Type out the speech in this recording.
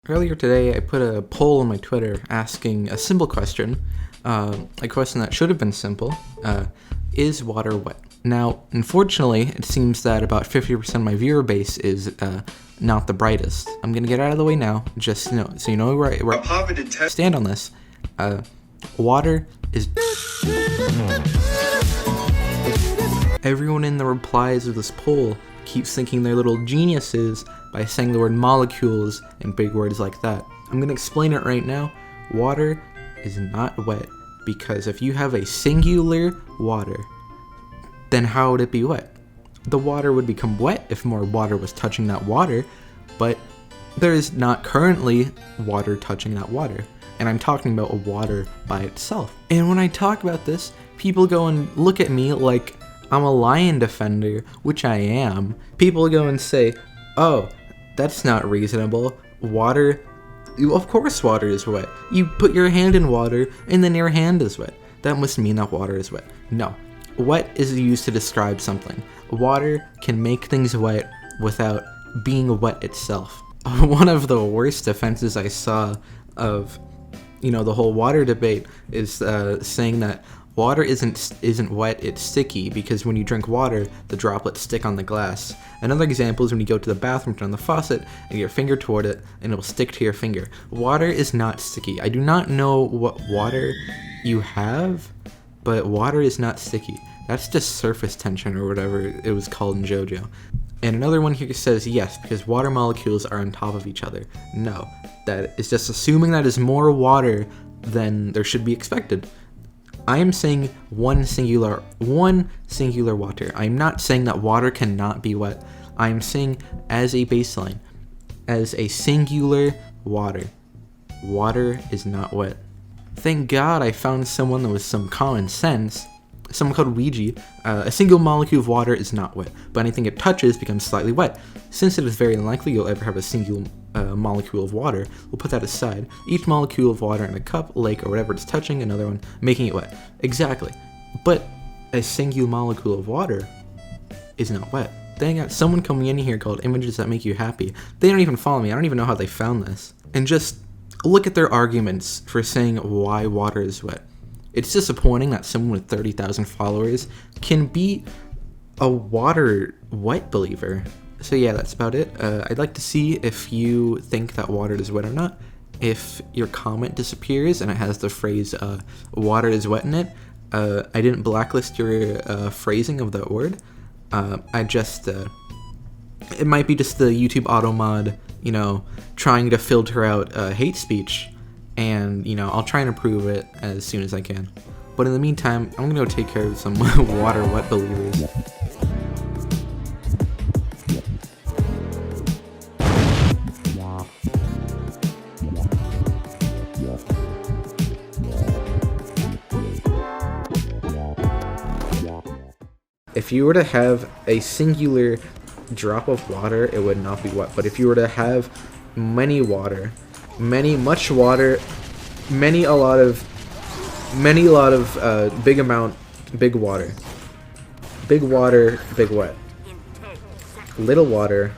Earlier today, I put a poll on my Twitter asking a simple question, a question that should have been simple, is water wet? Now, unfortunately, it seems that about 50% of my viewer base is not the brightest. I'm gonna get out of the way now, just so you know where I stand on this. Water is... Everyone in the replies of this poll keeps thinking they're little geniuses by saying the word molecules and big words like that. I'm gonna explain it right now. Water is not wet because if you have a singular water, then how would it be wet? The water would become wet if more water was touching that water, but there is not currently water touching that water. And I'm talking about water by itself. And when I talk about this, people go and look at me like I'm a lion defender, which I am. People go and say, oh, that's not reasonable. Water, of course water is wet. You put your hand in water and then your hand is wet. That must mean that water is wet. No, wet is used to describe something. Water can make things wet without being wet itself. One of the worst defenses I saw of, the whole water debate is saying that water isn't wet, it's sticky, because when you drink water, the droplets stick on the glass. Another example is when you go to the bathroom, turn on the faucet, and get your finger toward it, and it will stick to your finger. Water is not sticky. I do not know what water you have, but water is not sticky. That's just surface tension or whatever it was called in JoJo. And another one here says yes, because water molecules are on top of each other. No, that is just assuming that is more water than there should be expected. I am saying one singular water. I'm not saying that water cannot be wet. I'm saying as a baseline, as a singular water is not wet. Thank God I found someone with some common sense. Someone called Ouija. A single molecule of water is not wet, but anything it touches becomes slightly wet. Since it is very unlikely you'll ever have a single molecule of water, we'll put that aside. Each molecule of water in a cup, lake, or whatever it's touching, another one, making it wet. Exactly. But a single molecule of water is not wet. Then I got someone coming in here called Images That Make You Happy. They don't even follow me. I don't even know how they found this. And just look at their arguments for saying why water is wet. It's disappointing that someone with 30,000 followers can be a water wet believer. So yeah, that's about it. I'd like to see if you think that water is wet or not. If your comment disappears and it has the phrase water is wet in it, I didn't blacklist your phrasing of that word. It might be just the YouTube auto mod, trying to filter out hate speech. And, I'll try and improve it as soon as I can. But in the meantime, I'm gonna go take care of some water wet believers. If you were to have a singular drop of water, it would not be wet. But if you were to have much water, big water, big wet, little water,